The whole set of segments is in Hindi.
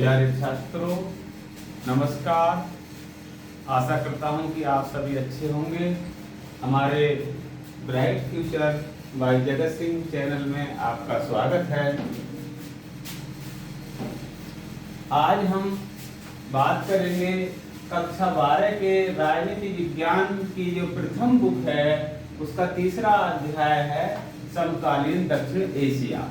प्यारे छात्रों, नमस्कार। आशा करता हूं कि आप सभी अच्छे होंगे। हमारे bright future bye Jagat Singh channel में आपका स्वागत है। आज हम बात करेंगे कक्षा 12 के राजनीति विज्ञान की जो प्रथम बुक है उसका तीसरा अध्याय है समकालीन दक्षिण एशिया।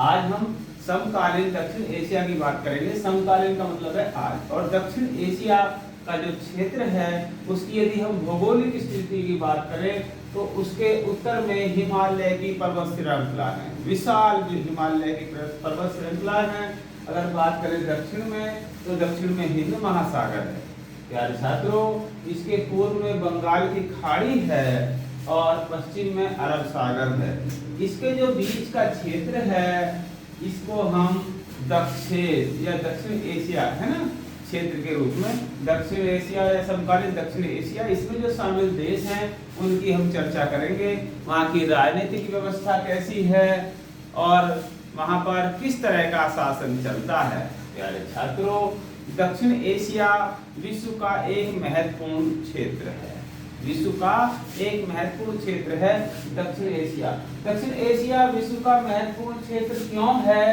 आज हम समकालीन दक्षिण एशिया की बात करेंगे। समकालीन का मतलब है आज, और दक्षिण एशिया का जो क्षेत्र है उसकी यदि हम भौगोलिक स्थिति की बात करें तो उसके उत्तर में हिमालय की पर्वत श्रृंखला है, विशाल हिमालय की पर्वत श्रृंखला है। अगर बात करें दक्षिण में तो दक्षिण में हिंद महासागर है। प्यारे छात्रों, इसके पूर्व में बंगाल की खाड़ी है और पश्चिम में अरब सागर है। इसके जो बीच का क्षेत्र है इसको हम दक्षिण या दक्षिण एशिया है ना क्षेत्र के रूप में दक्षिण एशिया या समकालीन दक्षिण एशिया, इसमें जो शामिल देश हैं उनकी हम चर्चा करेंगे। वहाँ की राजनीतिक व्यवस्था कैसी है और वहाँ पर किस तरह का शासन चलता है। प्यारे छात्रों, दक्षिण एशिया विश्व का एक महत्वपूर्ण क्षेत्र है। विश्व का एक महत्वपूर्ण क्षेत्र है दक्षिण एशिया। दक्षिण एशिया विश्व का महत्वपूर्ण क्षेत्र क्यों है,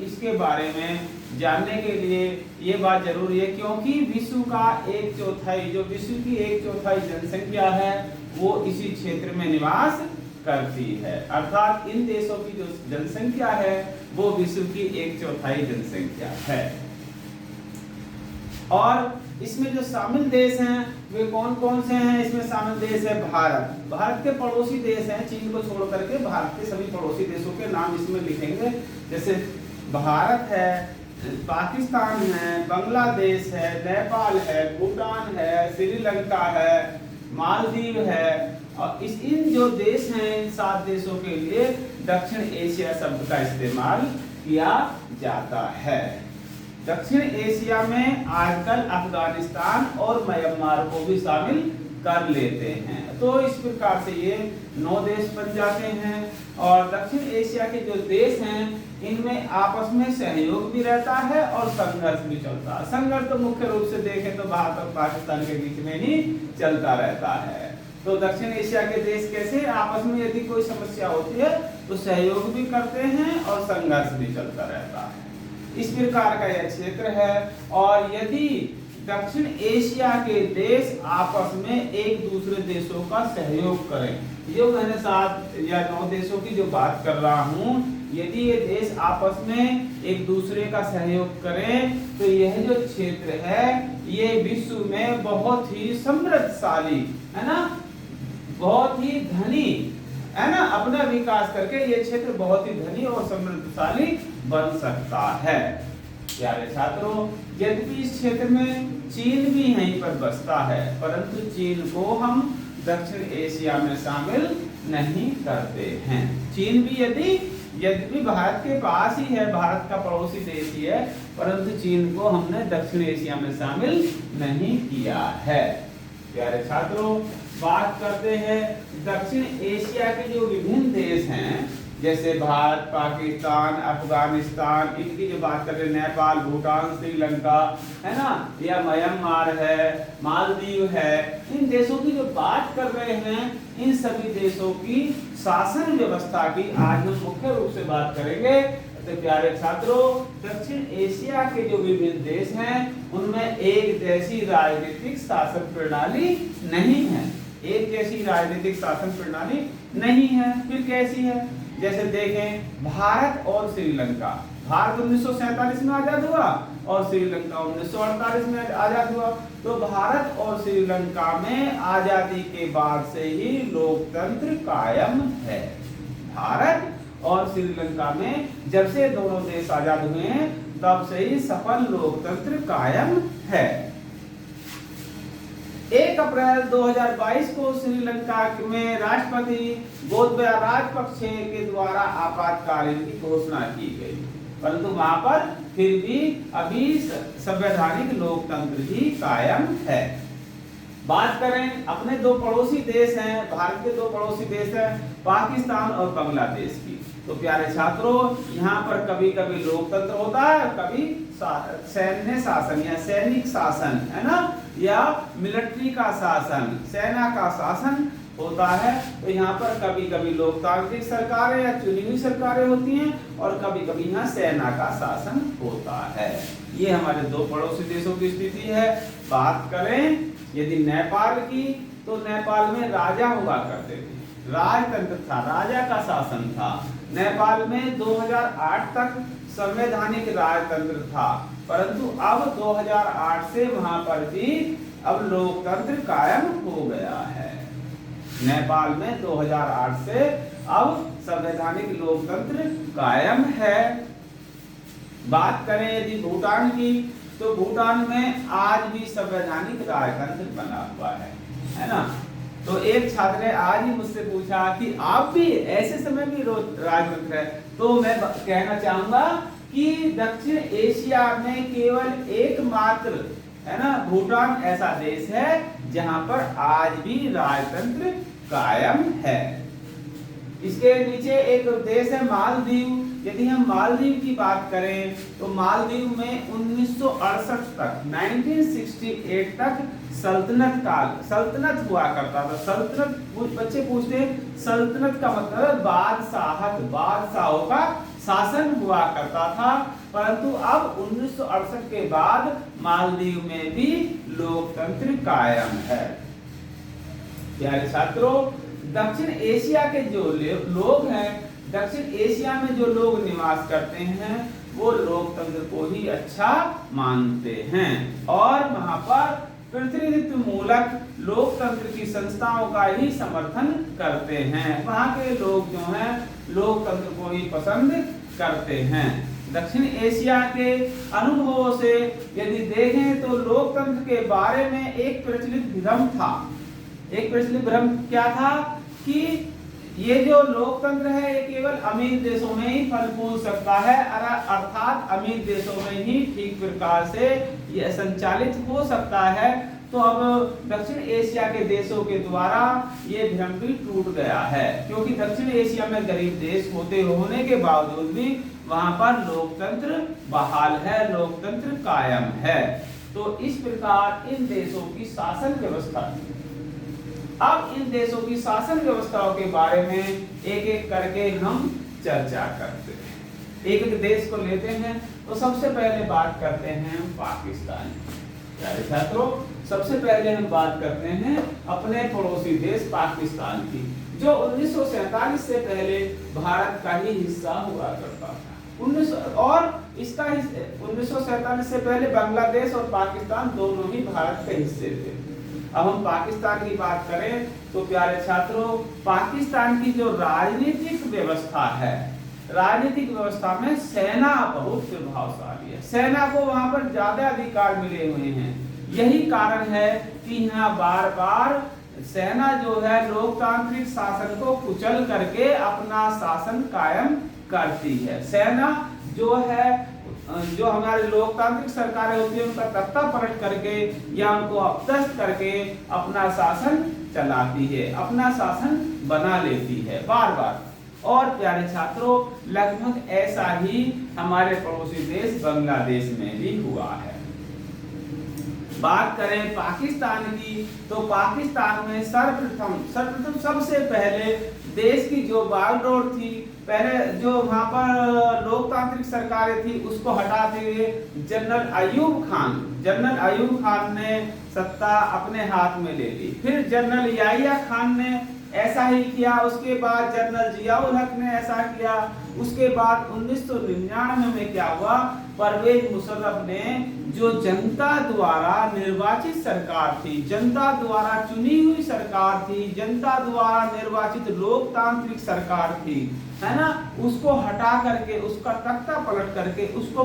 इसके बारे में जानने के लिए ये बात जरूरी है क्योंकि विश्व का एक चौथाई जो विश्व की एक चौथाई जनसंख्या है वो इसी क्षेत्र में निवास करती है। अर्थात इन देशों की जो जनसंख्या है वो विश्व की एक चौथाई जनसंख्या है। और इसमें जो शामिल देश हैं वे कौन कौन से हैं? इसमें शामिल देश है भारत। भारत के पड़ोसी देश हैं, चीन को छोड़ करके भारत के सभी पड़ोसी देशों के नाम इसमें लिखेंगे। जैसे भारत है, पाकिस्तान है, बांग्लादेश है, नेपाल है, भूटान है, श्रीलंका है, मालदीव है। और इन जो देश हैं इन 7 देशों के लिए दक्षिण एशिया शब्द का इस्तेमाल किया जाता है। दक्षिण एशिया में आजकल अफगानिस्तान और म्यांमार को भी शामिल कर लेते हैं। तो इस प्रकार से ये 9 देश बन जाते हैं। और दक्षिण एशिया के जो देश हैं इनमें आपस में सहयोग भी रहता है और संघर्ष भी चलता है। संघर्ष तो मुख्य रूप से देखें तो भारत और पाकिस्तान के बीच में ही चलता रहता है। तो दक्षिण एशिया के देश कैसे आपस में यदि कोई समस्या होती है तो सहयोग भी करते हैं और संघर्ष भी चलता रहता है। इस प्रकार का यह क्षेत्र है। और यदि दक्षिण एशिया के देश आपस में एक दूसरे देशों का सहयोग करें, जो मैंने 7 या 9 देशों की जो बात कर रहा हूं, यदि ये देश आपस में एक दूसरे का सहयोग करें तो यह जो क्षेत्र है ये विश्व में बहुत ही समृद्धशाली है ना, बहुत ही धनी है ना, अपना विकास करके ये क्षेत्र बहुत ही धनी और समृद्धशाली बन सकता है। प्यारे छात्रों, यद्यपि इस क्षेत्र में चीन भी यहीं पर बसता है परंतु चीन को हम दक्षिण एशिया में शामिल नहीं करते हैं। चीन भी यद्यपि भारत के पास ही है, भारत का पड़ोसी देश ही है, परंतु चीन को हमने दक्षिण एशिया में शामिल नहीं किया है। प्यारे छात्रों, बात करते हैं दक्षिण एशिया के जो विभिन्न देश हैं जैसे भारत, पाकिस्तान, अफगानिस्तान, इनकी जो बात कर रहे हैं नेपाल, भूटान, श्रीलंका है ना, या म्यांमार है, मालदीव है, इन देशों की जो बात कर रहे हैं इन सभी देशों की शासन व्यवस्था की आज हम मुख्य रूप से बात करेंगे। तो प्यारे छात्रों, दक्षिण एशिया के जो विभिन्न देश हैं उनमें एक जैसी राजनीतिक शासन प्रणाली नहीं है। एक जैसी राजनीतिक शासन प्रणाली नहीं है। फिर कैसी है? जैसे देखें भारत और श्रीलंका। भारत 1947 में आजाद हुआ और श्रीलंका 1948 में आजाद हुआ। तो भारत और श्रीलंका में आजादी के बाद से ही लोकतंत्र कायम है। भारत और श्रीलंका में जब से दोनों देश आजाद हुए हैं तब से ही सफल लोकतंत्र कायम है। 1 अप्रैल 2022 को श्रीलंका में राष्ट्रपति गोतबाया राजपक्षे के द्वारा आपातकालीन की घोषणा की गई, परंतु वहां पर फिर भी अभी संवैधानिक लोकतंत्र ही कायम है। बात करें अपने 2 पड़ोसी देश हैं, भारत के 2 पड़ोसी देश हैं पाकिस्तान और बांग्लादेश की। तो प्यारे छात्रों, यहाँ पर कभी कभी लोकतंत्र होता है, कभी सैन्य शासन या सैनिक शासन, है ना, या मिलिट्री का शासन, सेना का शासन होता है। तो यहाँ पर कभी कभी लोकतांत्रिक सरकारें या चुनी हुई सरकारें होती हैं और कभी कभी यहाँ सेना का शासन होता है। ये हमारे दो पड़ोसी देशों की स्थिति है। बात करें यदि नेपाल की, तो नेपाल में राजा हुआ करते थे, राजतंत्र था, राजा का शासन था। नेपाल में 2008 तक संवैधानिक राजतंत्र था, परंतु अब 2008 से वहां पर भी अब लोकतंत्र कायम हो गया है। नेपाल में 2008 से अब संवैधानिक लोकतंत्र कायम है। बात करें यदि भूटान की, तो भूटान में आज भी संवैधानिक राजतंत्र बना हुआ है ना। तो एक छात्र ने आज ही मुझसे पूछा कि आप भी ऐसे समय भी राजतंत्र है, तो मैं कहना चाहूंगा कि दक्षिण एशिया में केवल एकमात्र, है ना, भूटान ऐसा देश है जहां पर आज भी राजतंत्र कायम है। इसके नीचे एक देश है मालदीव। यदि हम मालदीव की बात करें, तो मालदीव में 1968 तक 1968 तक सल्तनत हुआ करता था। सल्तनत, बच्चे पूछते हैं सल्तनत का मतलब बादशाहत, बादशाहों का शासन हुआ करता था। परंतु अब 1968 के बाद मालदीव में भी लोकतंत्र कायम है। प्यारे छात्रों, दक्षिण एशिया के जो लोग हैं, दक्षिण एशिया में जो लोग निवास करते हैं, वो लोकतंत्र को ही अच्छा मानते हैं और वहां पर प्रतिनिधित्व मूलक लोकतंत्र की संस्थाओं का ही समर्थन करते हैं। वहां के लोग जो हैं लोकतंत्र को ही पसंद करते हैं। दक्षिण एशिया के अनुभवों से यदि देखें तो लोकतंत्र के बारे में एक प्रचलित भ्रम था। एक प्रचलित भ्रम क्या था कि ये जो लोकतंत्र है ये केवल अमीर देशों में ही फल फूल सकता है, अर्थात अमीर देशों में ही ठीक प्रकार से ये संचालित हो सकता है। तो अब दक्षिण एशिया के देशों के द्वारा ये भ्रम भी टूट गया है, क्योंकि दक्षिण एशिया में गरीब देश होने के बावजूद भी वहां पर लोकतंत्र बहाल है, लोकतंत्र कायम है। तो इस प्रकार इन देशों की शासन व्यवस्था, अब इन देशों की शासन व्यवस्थाओं के बारे में एक एक करके हम चर्चा करते हैं। एक एक देश को लेते हैं। तो सबसे पहले बात करते हैं पाकिस्तान। प्यारे छात्रों, सबसे पहले हम बात करते हैं अपने पड़ोसी देश पाकिस्तान की, जो 1947 से पहले भारत का ही हिस्सा हुआ करता था। और इसका 1947 से पहले बांग्लादेश और पाकिस्तान दोनों ही भारत के हिस्से थे। अब हम पाकिस्तान की बात करें तो प्यारे छात्रों, पाकिस्तान की जो राजनीतिक व्यवस्था है, राजनीतिक व्यवस्था में सेना बहुत प्रभावशाली है। सेना को वहां पर ज्यादा अधिकार मिले हुए हैं। यही कारण है कि यहाँ बार बार सेना जो है लोकतांत्रिक शासन को कुचल करके अपना शासन कायम करती है। सेना जो है, जो हमारे लोकतांत्रिक सरकारें होती है, उनका तख्ता पलट करके या उनको अपदस्थ करके अपना शासन चलाती है, अपना शासन बना लेती है बार बार। और प्यारे छात्रों, लगभग ऐसा ही हमारे पड़ोसी देश बांग्लादेश में भी हुआ है। बात करें पाकिस्तान की, तो पाकिस्तान में सर्वप्रथम सबसे पहले देश की जो बागडोर थी, पहले जो वहां पर लोकतांत्रिक सरकारें थी, उसको हटाते हुए जनरल अयूब खान ने सत्ता अपने हाथ में ले ली। फिर जनरल याहिया खान ने ऐसा ही किया। उसके बाद जनरल जियाउल हक ने ऐसा किया। उसके बाद 1999 में क्या हुआ, परवेज मुशर्रफ ने, जो जनता द्वारा निर्वाचित सरकार थी, जनता द्वारा चुनी हुई सरकार थी, जनता द्वारा निर्वाचित लोकतांत्रिक सरकार थी, है ना, उसको हटा करके, उसका तख्ता पलट करके, उसको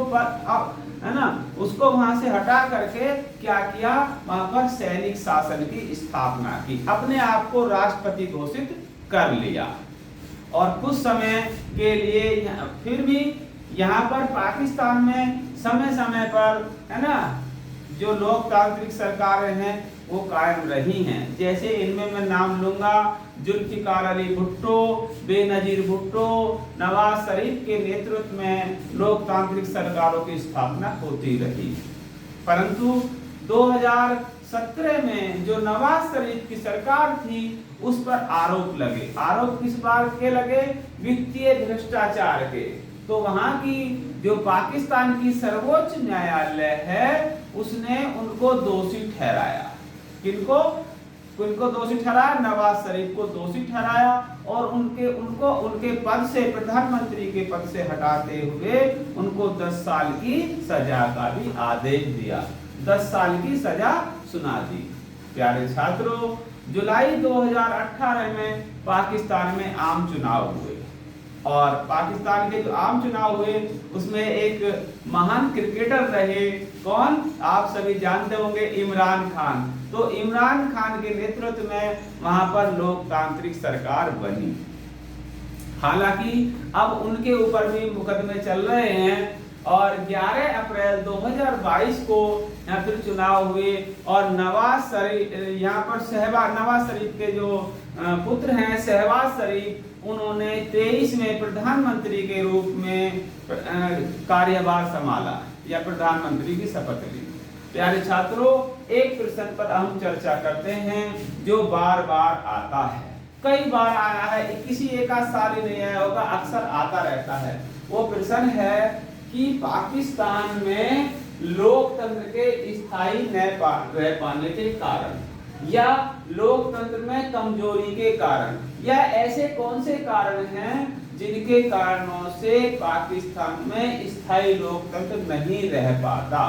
है ना, उसको वहां से हटा करके क्या किया, वहां पर सैनिक शासन की स्थापना की, अपने आप को राष्ट्रपति घोषित कर लिया। और कुछ समय के लिए फिर भी यहाँ पर पाकिस्तान में समय समय पर, है ना, जो लोकतांत्रिक सरकारें हैं वो कायम रही हैं। जैसे इनमें मैं नाम लूंगा जुल्फिकार अली भुट्टो, बेनजीर भुट्टो, नवाज शरीफ के नेतृत्व में लोकतांत्रिक सरकारों की स्थापना होती रही। परंतु 2017 में जो नवाज शरीफ की सरकार थी उस पर आरोप लगे। आरोप किस बात के लगे? वित्तीय भ्रष्टाचार के। तो वहां की जो पाकिस्तान की सर्वोच्च न्यायालय है उसने उनको दोषी ठहराया। किनको दोषी ठहराया? नवाज शरीफ को दोषी ठहराया और उनके पद से, प्रधानमंत्री के पद से हटाते हुए उनको 10 साल की सजा का भी आदेश दिया। 10 साल की सजा सुना दी। प्यारे छात्रों, जुलाई 2018 में पाकिस्तान में आम चुनाव हुए और पाकिस्तान के जो आम चुनाव हुए उसमें एक महान क्रिकेटर रहे। कौन? आप सभी जानते होंगे, इमरान खान। तो इमरान खान के नेतृत्व में वहां पर लोकतांत्रिक सरकार बनी। हालांकि अब उनके ऊपर भी मुकदमे चल रहे हैं और 11 अप्रैल 2022 को यहाँ फिर चुनाव हुए और नवाज शरीफ, यहाँ पर नवाज शरीफ के जो पुत्र हैं शहबाज शरीफ, उन्होंने 23 में प्रधानमंत्री के रूप में कार्यभार संभाला या प्रधानमंत्री की शपथ ली। प्यारे छात्रों, एक प्रश्न पर हम चर्चा करते हैं जो बार बार आता है, कई बार आया है, किसी एक आध साल ही नहीं आया होगा, अक्सर आता रहता है। वो प्रश्न है कि पाकिस्तान में लोकतंत्र के स्थायी न रह पाने के कारण या लोकतंत्र में कमजोरी के कारण या ऐसे कौन से कारण हैं जिनके कारणों से पाकिस्तान में स्थायी लोकतंत्र नहीं रह पाता।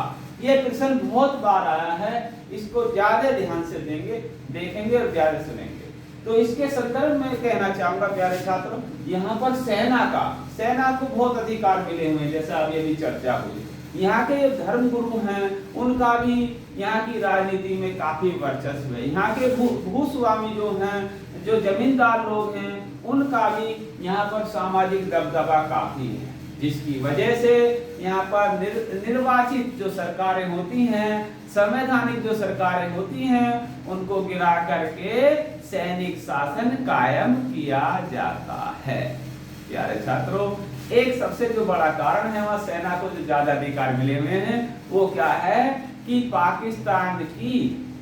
यह प्रश्न बहुत बार आया है, इसको ज्यादा ध्यान से देखेंगे और ज्यादा सुनेंगे। तो इसके संदर्भ में कहना चाहूंगा प्यारे छात्रों, यहाँ पर सेना को बहुत अधिकार मिले हुए हैं, जैसा अभी अभी चर्चा हुई। यहाँ के धर्म गुरु हैं उनका भी यहाँ की राजनीति में काफी वर्चस्व है। यहाँ के भूस्वामी जो हैं, जो जमींदार लोग हैं, उनका भी यहाँ पर सामाजिक दबदबा काफी है, जिसकी वजह से यहाँ पर निर्वाचित जो सरकारें होती हैं, संवैधानिक जो सरकारें होती हैं, उनको गिरा करके सैनिक शासन कायम किया जाता है। प्यारे छात्रों, एक सबसे जो बड़ा कारण है वह सेना को जो ज्यादा अधिकार मिले हुए हैं वो क्या है कि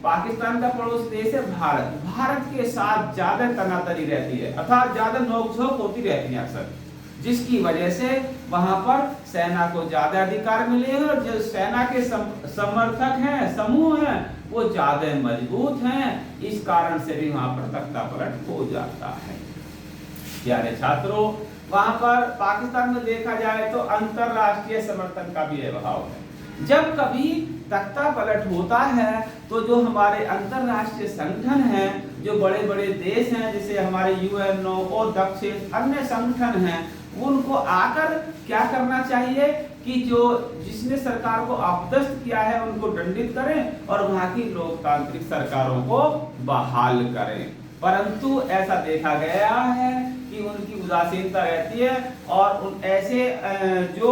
पाकिस्तान का पड़ोसी देश है भारत के साथ ज्यादा तनातनी रहती है, अर्थात ज्यादा नोकझोंक होती रहती है अक्सर, जिसकी वजह से वहां पर सेना को ज्यादा अधिकार मिले हैं और जो सेना के समर्थक हैं, समूह हैं, वो ज्यादा मजबूत हैं। इस कारण से भी वहां पर तख्ता पलट हो जाता है। प्यारे छात्रों, वहां पर पाकिस्तान में देखा जाए तो अंतरराष्ट्रीय समर्थन का भी अभाव है। जब कभी तख्ता पलट होता है तो जो हमारे अंतरराष्ट्रीय संगठन हैं, जो बड़े बड़े देश हैं, जैसे हमारे यूएनओ और दक्षिण अन्य संगठन हैं, उनको आकर क्या करना चाहिए कि जिसने सरकार को अपदस्थ किया है उनको दंडित करें और वहां की लोकतांत्रिक सरकारों को बहाल करें। परंतु ऐसा देखा गया है कि उनकी उदासीनता रहती है और ऐसे जो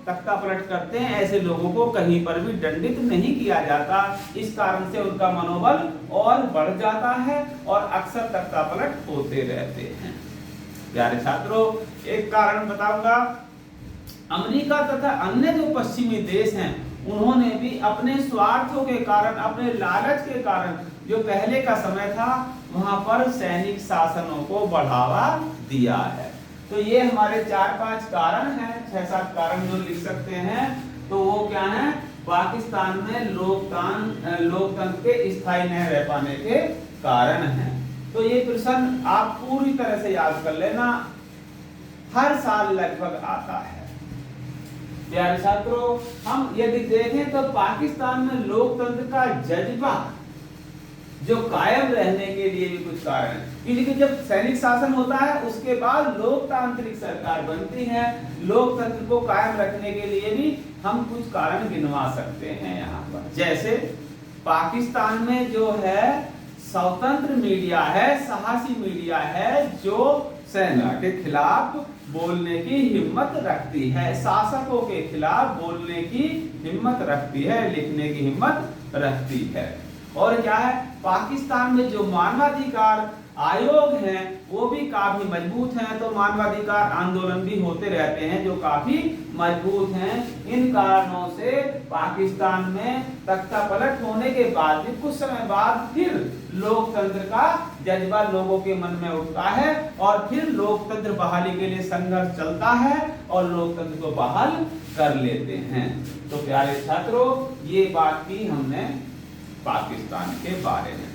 तख्ता पलट करते हैं ऐसे लोगों को कहीं पर भी दंडित नहीं किया जाता। इस कारण से उनका मनोबल और बढ़ जाता है और अक्सर तख्ता पलट होते रहते हैं। प्यारे छात्रों, एक कारण बताऊंगा, अमेरिका तथा अन्य जो पश्चिमी देश हैं उन्होंने भी अपने स्वार्थों के कारण, अपने लालच के कारण, जो पहले का समय था वहां पर सैनिक शासनों को बढ़ावा दिया है। तो ये हमारे 4-5 कारण हैं, 6-7 कारण जो लिख सकते हैं। तो वो क्या है? पाकिस्तान में लोकतंत्र के स्थायी न रह पाने के कारण हैं। तो ये प्रश्न आप पूरी तरह से याद कर लेना, हर साल लगभग आता है। प्यारे छात्रों, हम यदि देखें तो पाकिस्तान में लोकतंत्र का जज्बा जो कायम रहने के लिए भी कुछ कारण है, क्योंकि जब सैनिक शासन होता है उसके बाद लोकतांत्रिक सरकार बनती है। लोकतंत्र को कायम रखने के लिए भी हम कुछ कारण गिनवा सकते हैं यहाँ पर। जैसे पाकिस्तान में जो है स्वतंत्र मीडिया है, साहसी मीडिया है, जो सेना के खिलाफ बोलने की हिम्मत रखती है, शासकों के खिलाफ बोलने की हिम्मत रखती है, लिखने की हिम्मत रखती है। और क्या है, पाकिस्तान में जो मानवाधिकार आयोग हैं वो भी काफी मजबूत हैं। तो मानवाधिकार आंदोलन भी होते रहते हैं जो काफी मजबूत हैं। इन कारणों से पाकिस्तान में तख्ता पलट होने के बाद भी कुछ समय बाद फिर लोकतंत्र का जज्बा लोगों के मन में उठता है और फिर लोकतंत्र बहाली के लिए संघर्ष चलता है और लोकतंत्र को बहाल कर लेते हैं। तो प्यारे छात्रों, ये बात की हमने पाकिस्तान के बारे में।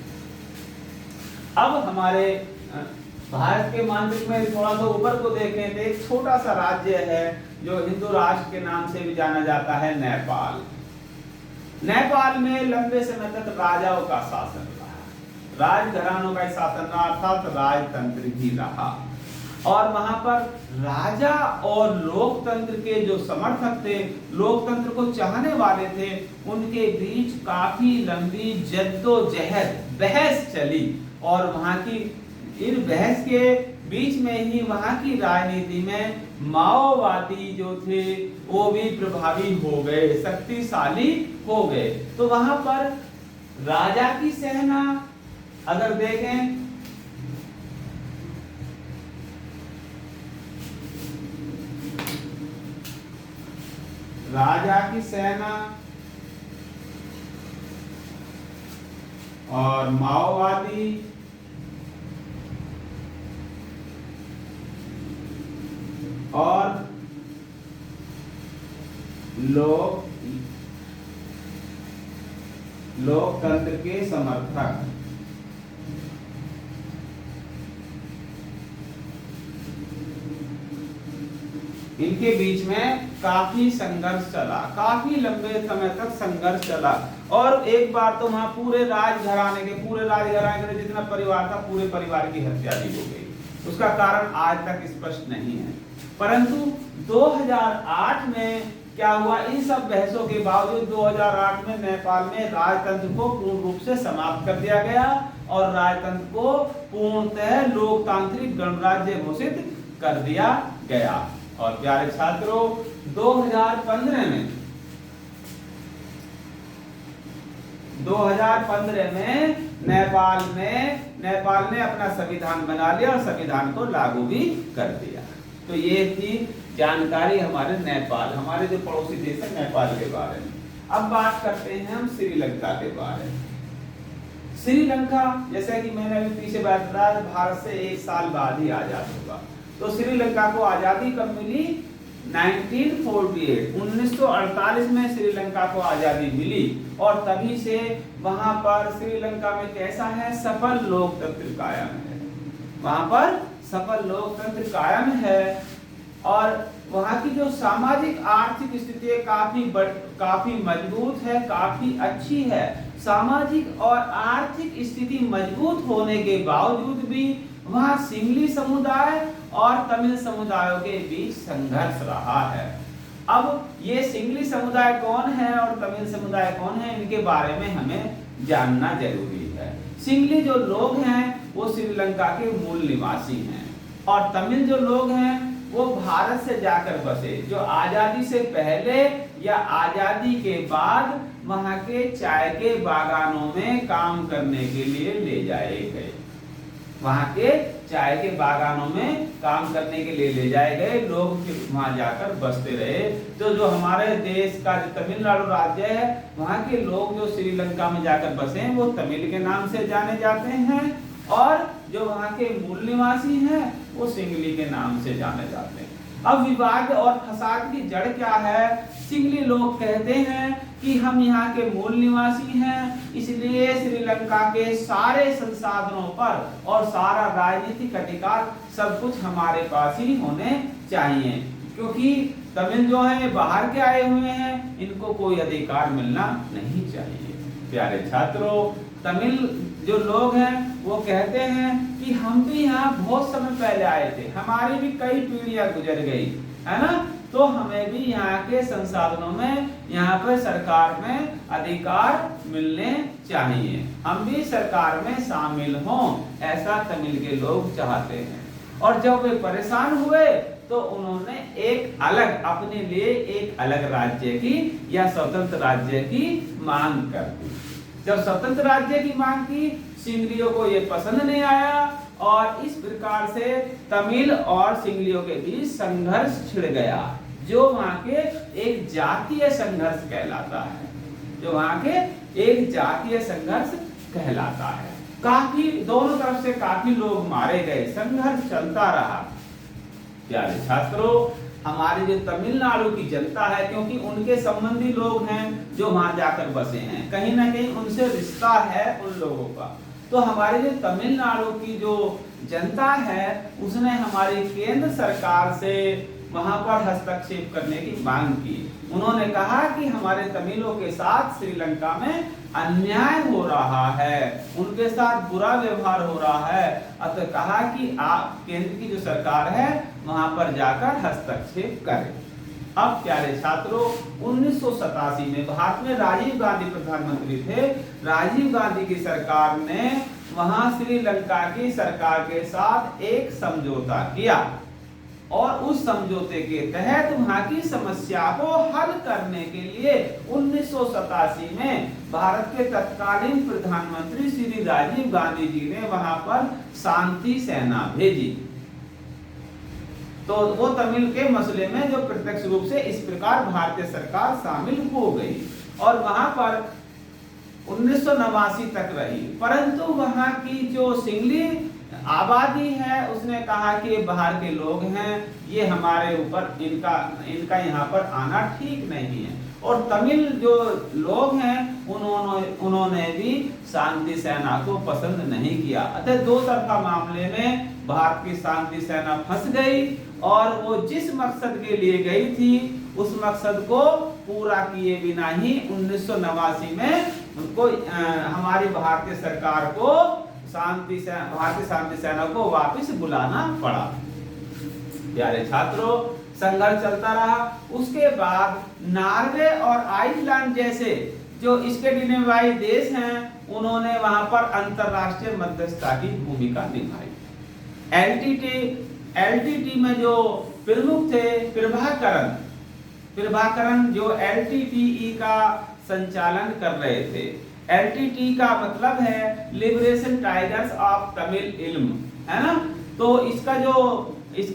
अब हमारे भारत के मानचित्र में थोड़ा सा ऊपर को देखें तो एक छोटा सा राज्य है जो हिंदू राष्ट्र के नाम से भी जाना जाता है, नेपाल। नेपाल में लंबे समय तक राजाओं का शासन रहा, राजघरानों का शासन रहा, अर्थात राजतंत्र भी रहा। और वहां पर राजा और लोकतंत्र के जो समर्थक थे, लोकतंत्र को चाहने वाले थे, उनके बीच काफी लंबी जद्दोजहद बहस चली। और वहां की इन बहस के बीच में ही वहां की राजनीति में माओवादी जो थे वो भी प्रभावी हो गए, शक्तिशाली हो गए। तो वहां पर राजा की सेना अगर देखें राजा की सेना और माओवादी और लोकतंत्र के समर्थक, इनके बीच में काफी संघर्ष चला, काफी लंबे समय तक संघर्ष चला। और एक बार तो वहां पूरे राजघराने के जितना परिवार था, पूरे परिवार की हत्या भी हो गई। उसका कारण आज तक स्पष्ट नहीं है। परंतु 2008 में क्या हुआ, इन सब बहसों के बावजूद 2008 में नेपाल में राजतंत्र को पूर्ण रूप से समाप्त कर दिया गया और राजतंत्र को पूर्णतः लोकतांत्रिक गणराज्य घोषित कर दिया गया। और प्यारे छात्रों, 2015 में नेपाल ने अपना संविधान बना लिया और संविधान को लागू भी कर दिया। तो ये थी जानकारी हमारे नेपाल, हमारे जो पड़ोसी देश है नेपाल के बारे में। अब बात करते हैं हम श्रीलंका के बारे में। श्रीलंका, जैसे कि मैंने अभी पीछे बताया, भारत से 1 साल बाद ही आजाद होगा। तो श्रीलंका को आजादी कब मिली? 1948, 1948 में श्रीलंका को आजादी मिली। और तभी से वहां पर श्रीलंका में कैसा है, सफल लोकतंत्र कायम है। वहां पर सफल लोकतंत्र कायम है और वहां की जो सामाजिक आर्थिक स्थिति है काफी मजबूत है, काफी अच्छी है। सामाजिक और आर्थिक स्थिति मजबूत होने के बावजूद भी वहां सिंगली समुदाय और तमिल समुदायों के बीच संघर्ष रहा है। अब ये सिंगली समुदाय कौन है और तमिल समुदाय कौन है, इनके बारे में हमें जानना जरूरी है। सिंगली जो लोग हैं वो श्रीलंका के मूल निवासी हैं और तमिल जो लोग हैं वो भारत से जाकर बसे, जो आजादी से पहले या आजादी के बाद वहां के चाय के बागानों में काम करने के लिए ले जाए गए। वहां के चाय के बागानों में काम करने के लिए ले जाए गए लोग, फिर वहां जाकर बसते रहे। तो जो हमारे देश का जो तमिलनाडु राज्य है, वहां के लोग जो श्रीलंका में जाकर बसे हैं वो तमिल के नाम से जाने जाते हैं और जो वहां के मूल निवासी हैं वो सिंगली के नाम से जाने जाते हैं। अब विवाद और फसाद की जड़ क्या है? सिंगली लोग कहते हैं कि हम यहाँ के मूल निवासी हैं, इसलिए श्रीलंका के सारे संसाधनों पर और सारा राजनीतिक अधिकार सब कुछ हमारे पास ही होने चाहिए, क्योंकि तमिल जो है बाहर के आए हुए हैं, इनको कोई अधिकार मिलना नहीं चाहिए। प्यारे छात्रों, तमिल जो लोग हैं वो कहते हैं कि हम भी यहाँ बहुत समय पहले आए थे, हमारी भी कई पीढ़ियां गुजर गई है ना, तो हमें भी यहाँ के संसाधनों में, यहाँ पर सरकार में अधिकार मिलने चाहिए, हम भी सरकार में शामिल हों, ऐसा तमिल के लोग चाहते हैं। और जब वे परेशान हुए तो उन्होंने एक अलग, अपने लिए एक अलग राज्य की या स्वतंत्र राज्य की मांग कर दी। जब स्वतंत्र राज्य की मांग की, सिंगलियों को ये पसंद नहीं आया और इस प्रकार से तमिल और सिंगलियों के बीच संघर्ष छिड़ गया, जो वहां के एक जातीय संघर्ष कहलाता है, जो वहां के एक जातीय संघर्ष कहलाता है। काफी दोनों तरफ से काफी लोग मारे गए, संघर्ष चलता रहा। प्यारे छात्रों, हमारे जो तमिलनाडु की जनता है, क्योंकि उनके संबंधी लोग हैं जो वहां जाकर बसे हैं, कहीं ना कहीं उनसे रिश्ता है उन लोगों का, तो हमारे जो तमिलनाडु की जो जनता है उसने हमारी केंद्र सरकार से वहां पर हस्तक्षेप करने की मांग की। उन्होंने कहा कि हमारे तमिलों के साथ श्रीलंका में अन्याय हो रहा है, उनके साथ बुरा व्यवहार हो रहा है, अतः कहा कि आप केंद्र की जो सरकार है वहां पर जाकर हस्तक्षेप करें। अब प्यारे छात्रों, 1987 में भारत में राजीव गांधी प्रधानमंत्री थे। राजीव गांधी की सरकार ने वहां श्रीलंका की सरकार के साथ एक समझौता किया और उस समझौते के तहत वहां की समस्या को हल करने के लिए 1987 में भारत के तत्कालीन प्रधानमंत्री श्री राजीव गांधी जी ने वहां पर शांति सेना भेजी। तो वो तमिल के मसले में जो प्रत्यक्ष रूप से इस प्रकार भारतीय सरकार शामिल हो गई और वहां पर 1989 तक रही। परंतु वहां की जो सिंगली आबादी है उसने कहा कि ये बाहर के लोग हैं, ये हमारे ऊपर इनका यहाँ पर आना ठीक नहीं है, और तमिल जो लोग हैं उन्होंने भी शांति सेना को पसंद नहीं किया। अतः दो तरफा मामले में भारत की शांति सेना फंस गई और वो जिस मकसद के लिए गई थी उस मकसद को पूरा किए बिना ही 1989 में उनको हमारी भारतीय सरकार को भारतीय शांति सेना को वापस बुलाना पड़ा। प्यारे छात्रों, संघर्ष चलता रहा। उसके बाद नॉर्वे और आइसलैंड जैसे जो स्कैंडिनेवियाई देश हैं उन्होंने वहां पर अंतरराष्ट्रीय मध्यस्थता की भूमिका निभाई। एलटीटी में जो प्रमुख थे प्रभाकरण जो एलटीटीई का संचालन कर रहे थे। एलटीटी का मतलब है लिबरेशन टाइगर्स ऑफ तमिल इल्म, है ना। तो इसका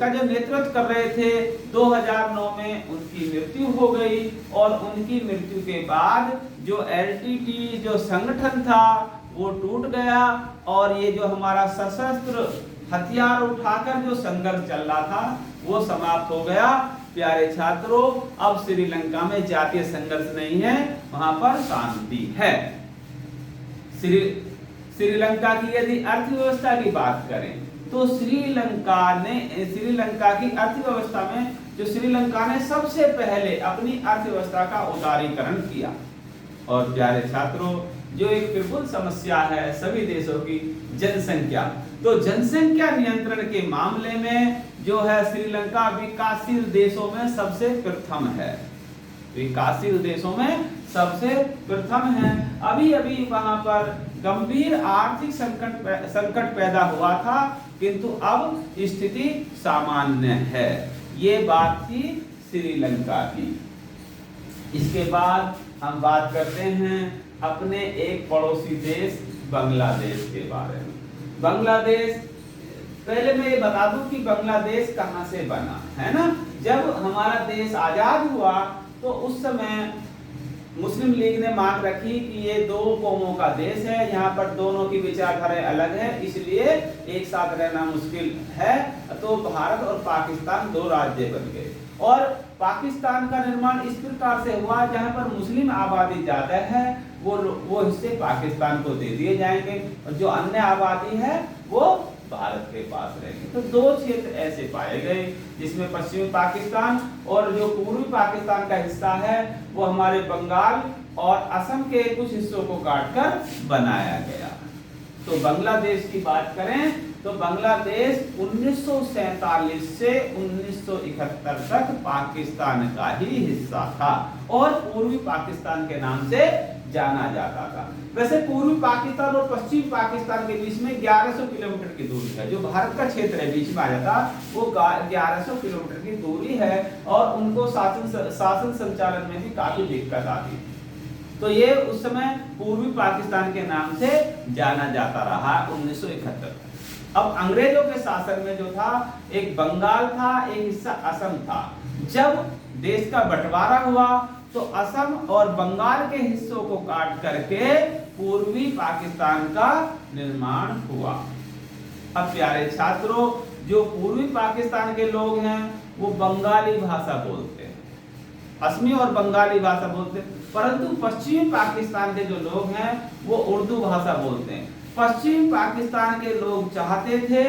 जो नेतृत्व कर रहे थे 2009 में उनकी मृत्यु हो गई और उनकी मृत्यु के बाद जो एलटीटी जो संगठन था वो टूट गया और ये जो हमारा सशस्त्र हथियार उठाकर जो संघर्ष चल रहा था वो समाप्त हो गया। प्यारे छात्रों, अब श्रीलंका में जातीय संघर्ष नहीं है, वहां पर शांति है। श्रीलंका की यदि अर्थव्यवस्था की बात करें तो श्रीलंका की अर्थव्यवस्था में जो श्रीलंका ने सबसे पहले अपनी अर्थव्यवस्था का उदारीकरण किया। और प्यारे छात्रों, जो एक प्रबुद्ध समस्या है सभी देशों की, जनसंख्या, तो जनसंख्या नियंत्रण के मामले में जो है श्रीलंका विकासशील देशों में सबसे प्रथम है, विकासशील देशों में सबसे प्रथम है। अभी वहां पर गंभीर आर्थिक संकट पैदा हुआ था, किंतु अब स्थिति सामान्य है। ये बात थी श्रीलंका की। इसके बाद हम बात करते हैं अपने एक पड़ोसी देश बांग्लादेश के बारे में। बांग्लादेश, पहले मैं ये बता दूं कि बांग्लादेश कहां से बना, है ना। जब हमारा देश आजाद हुआ तो उस समय मुस्लिम लीग ने मांग रखी कि ये दो कौमों का देश है, यहाँ पर दोनों की विचारधाराएं अलग है, इसलिए एक साथ रहना मुश्किल है। तो भारत और पाकिस्तान दो राज्य बन गए और पाकिस्तान का निर्माण इस प्रकार से हुआ जहाँ पर मुस्लिम आबादी ज्यादा है वो हिस्से पाकिस्तान को दे दिए जाएंगे और जो अन्य आबादी है वो भारत के पास रहेंगे। तो दो क्षेत्र ऐसे पाए गए जिसमें पश्चिमी पाकिस्तान और जो पूर्वी पाकिस्तान का हिस्सा है वो हमारे बंगाल और असम के कुछ हिस्सों को काटकर बनाया गया। तो बांग्लादेश की बात करें तो बांग्लादेश 1947 से 1971 तक पाकिस्तान का ही हिस्सा था और पूर्वी पाकिस्तान के नाम से जाना जाता था। वैसे पूर्वी पाकिस्तान और पश्चिमी पाकिस्तान के बीच में 1100 किलोमीटर की दूरी है। जो भारत का क्षेत्र है बीच में आ जाता वो 1100 किलोमीटर की दूरी है और उनको शासन संचालन में भी काफी दिक्कत आती। तो ये उस समय पूर्वी पाकिस्तान के नाम से जाना जाता रहा 1971 तक। अब अंग्रेजों के शासन में जो था, एक बंगाल था, एक हिस्सा असम था। जब देश का बंटवारा हुआ तो असम और बंगाल के हिस्सों को काट करके पूर्वी पाकिस्तान का निर्माण हुआ। अब प्यारे छात्रों, जो पूर्वी पाकिस्तान के लोग हैं वो बंगाली भाषा बोलते हैं, असमी और बंगाली भाषा बोलते हैं, परंतु पश्चिमी पाकिस्तान के जो लोग हैं वो उर्दू भाषा बोलते हैं। पश्चिमी पाकिस्तान के लोग चाहते थे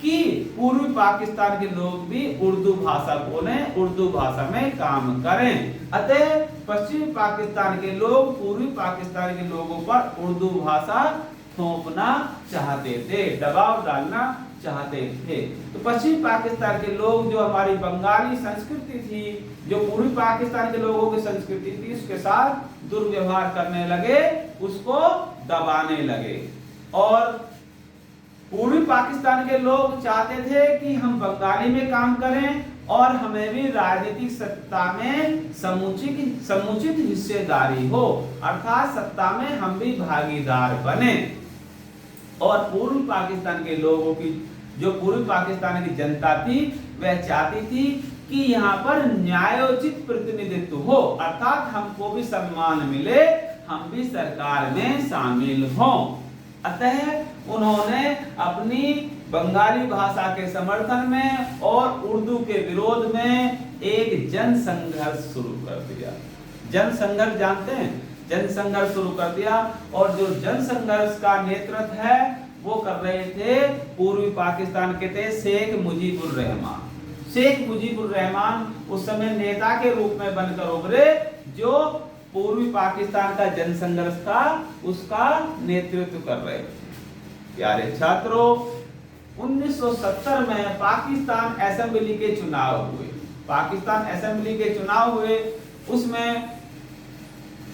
कि पूर्वी पाकिस्तान के लोग भी उर्दू भाषा बोलें, उर्दू भाषा में काम करें। अतः पश्चिमी पाकिस्तान के लोग पूर्वी पाकिस्तान के लोगों पर उर्दू भाषा थोपना चाहते थे, दबाव डालना चाहते थे। तो पश्चिमी पाकिस्तान के लोग, जो हमारी बंगाली संस्कृति थी, जो पूर्वी पाकिस्तान के लोगों की संस्कृति थी, उसके साथ दुर्व्यवहार करने लगे, उसको दबाने लगे। और पूर्वी पाकिस्तान के लोग चाहते थे कि हम बंगाली में काम करें और हमें भी राजनीतिक सत्ता में समुचित हिस्सेदारी हो, अर्थात सत्ता में हम भी भागीदार बने। और पूर्वी पाकिस्तान के लोगों की, जो पूर्वी पाकिस्तान की जनता थी, वह चाहती थी कि यहाँ पर न्यायोचित प्रतिनिधित्व हो, अर्थात हमको भी सम्मान मिले, हम भी सरकार में शामिल हों। अतः उन्होंने अपनी बंगाली भाषा के समर्थन में और उर्दू के विरोध में एक जन संघर्ष शुरू कर दिया। जन संघर्ष जानते हैं? जन संघर्ष शुरू कर दिया। और जो जन संघर्ष का नेतृत्व है वो कर रहे थे पूर्वी पाकिस्तान के थे शेख मुजीबुर रहमान। शेख मुजीबुर रहमान उस समय नेता के रूप में बनकर उभरे, जो पूर्वी पाकिस्तान का जन संघर्ष था उसका नेतृत्व कर रहे थे। प्यारे छात्रों, 1970 में पाकिस्तान असेंबली के चुनाव हुए। पाकिस्तान असेंबली के चुनाव हुए, उसमें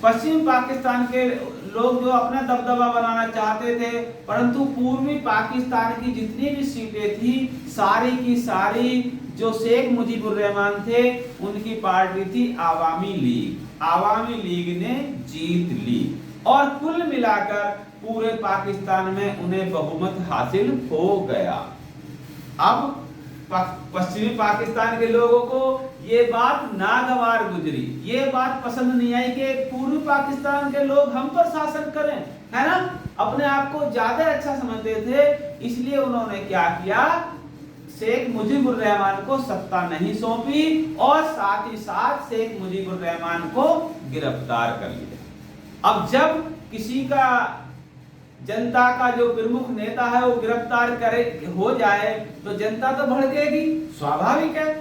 पश्चिम पाकिस्तान के लोग जो अपना दबदबा बनाना चाहते थे, परंतु पूर्वी पाकिस्तान की जितनी भी सीटें थी सारी की सारी जो शेख मुजीबुर रहमान थे उनकी पार्टी थी आवामी लीग। आवामी लीग ने जीत ली और कुल मिलाकर पूरे पाकिस्तान में उन्हें बहुमत हासिल हो गया। अब पश्चिमी पाकिस्तान के लोगों को ये बात नागवार गुजरी, ये बात पसंद नहीं आई कि पूर्वी पाकिस्तान के लोग हम पर शासन करें, है ना। अपने आप को ज्यादा अच्छा समझते थे, इसलिए उन्होंने क्या किया, शेख मुजीबुर रहमान को सत्ता नहीं सौंपी और साथ ही साथ शेख मुजीबुर रहमान को गिरफ्तार कर लिया। अब जब किसी का जनता का जो प्रमुख नेता है वो गिरफ्तार हो जाए तो जनता तो भड़केगी, स्वाभाविक है।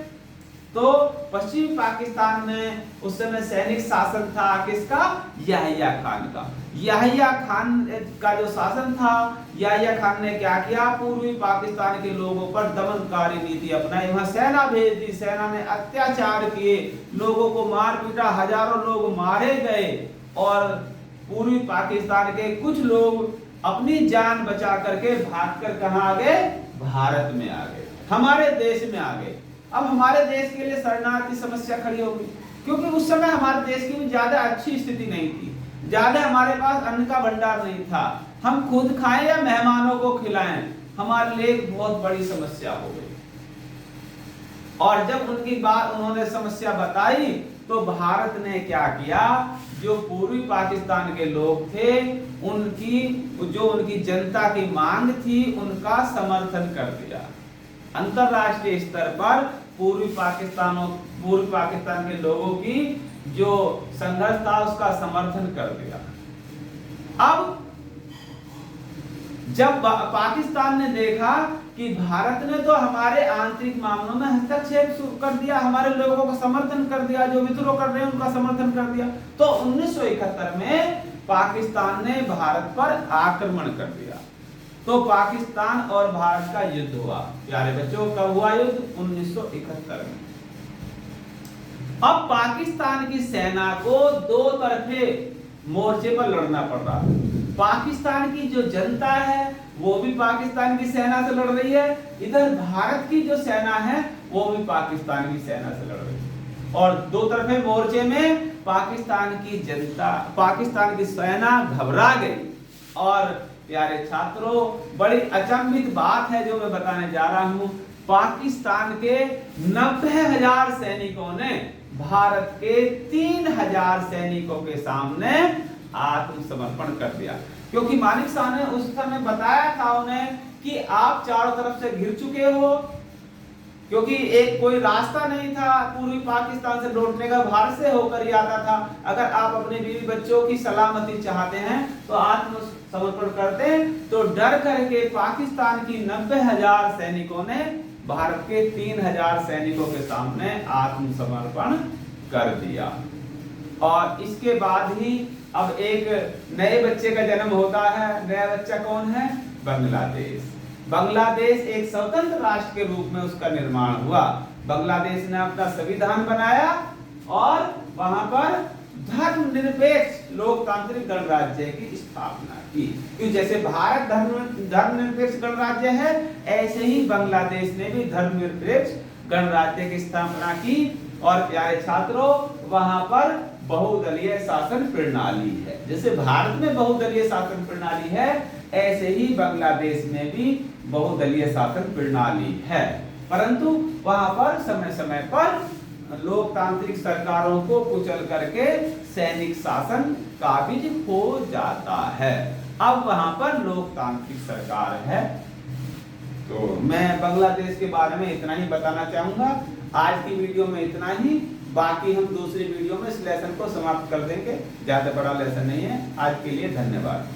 तो पश्चिमी पाकिस्तान में उस समय सैनिक शासन था किसका? याहिया खान का। याहिया खान का जो शासन था, याहिया खान ने क्या किया, पूर्वी पाकिस्तान के लोगों पर दमनकारी नीति अपनाई। वहां सेना भेज दी, सेना ने अत्याचार किए, लोगों को मार पीटा, हजारों लोग मारे गए और पूर्वी पाकिस्तान के कुछ लोग अपनी जान बचा करके भागकर कहां आ गए? भारत में आ गए, हमारे देश में आ गए। अब हमारे देश के लिए शरणार्थी समस्या खड़ी होगी, क्योंकि उस समय हमारे देश की भी ज्यादा अच्छी स्थिति नहीं थी, ज्यादा हमारे पास अन्न का भंडार नहीं था। हम खुद खाएं या मेहमानों को खिलाएं, हमारे लिए एक बहुत बड़ी समस्या हो गई। और जब उन्होंने समस्या बताई तो भारत ने क्या किया, जो पूर्वी पाकिस्तान के लोग थे उनकी जनता की मांग थी उनका समर्थन कर दिया। अंतरराष्ट्रीय स्तर पर पूर्वी पाकिस्तान के लोगों की जो संघर्ष था उसका समर्थन कर दिया। अब जब पाकिस्तान ने देखा कि भारत ने तो हमारे आंतरिक मामलों में हस्तक्षेप कर दिया, हमारे लोगों का समर्थन कर दिया, जो विद्रोह कर रहे हैं उनका समर्थन कर दिया, तो 1971 में पाकिस्तान ने भारत पर आक्रमण कर दिया। तो पाकिस्तान और भारत का युद्ध हुआ। प्यारे बच्चों, कब हुआ युद्ध? 1971 में। अब पाकिस्तान की सेना को दो तरफे मोर्चे पर लड़ना पड़ रहा है। पाकिस्तान की जो जनता है वो भी पाकिस्तान की सेना से लड़ रही है, इधर भारत की जो सेना है वो भी पाकिस्तान की सेना से लड़ रही है। और दो तरफे मोर्चे में पाकिस्तान की सेना घबरा गई और प्यारे छात्रों, बड़ी अचंभित बात है जो मैं बताने जा रहा हूं। पाकिस्तान के 90,000 सैनिकों ने भारत के 3,000 सैनिकों के सामने आत्मसमर्पण कर दिया, क्योंकि मानिक शाह ने उस समय बताया था उन्हें कि आप चारों तरफ से घिर चुके हो, क्योंकि एक कोई रास्ता नहीं था पूर्वी पाकिस्तान से लौटने का, भारत से होकर ही आता था। अगर आप अपने बीवी बच्चों की सलामती चाहते हैं तो आत्मसमर्पण करते हैं। तो डर करके पाकिस्तान की 90,000 सैनिकों ने भारत के 3,000 सैनिकों के सामने आत्मसमर्पण कर दिया। और इसके बाद ही अब एक नए बच्चे का जन्म होता है। नया बच्चा कौन है? बांग्लादेश। बांग्लादेश एक स्वतंत्र राष्ट्र के रूप में उसका निर्माण हुआ। बांग्लादेश ने अपना संविधान बनाया और वहां पर धर्मनिरपेक्ष लोकतांत्रिक गणराज्य की स्थापना की। क्योंकि जैसे भारत धर्मनिरपेक्ष गणराज्य है, ऐसे ही बांग्लादेश ने भी धर्मनिरपेक्ष गणराज्य की स्थापना की। और प्यारे छात्रों, वहां पर बहुदलीय शासन प्रणाली है। जैसे भारत में बहुदलीय शासन प्रणाली है, ऐसे ही बांग्लादेश में भी बहुदलीय शासन प्रणाली है, परंतु वहां पर समय समय पर लोकतांत्रिक सरकारों को कुचल करके सैनिक शासन काबिज हो जाता है। अब वहां पर लोकतांत्रिक सरकार है। तो मैं बांग्लादेश के बारे में इतना ही बताना चाहूंगा। आज की वीडियो में इतना ही, बाकी हम दूसरी वीडियो में इस लेसन को समाप्त कर देंगे। ज्यादा बड़ा लेसन नहीं है। आज के लिए धन्यवाद।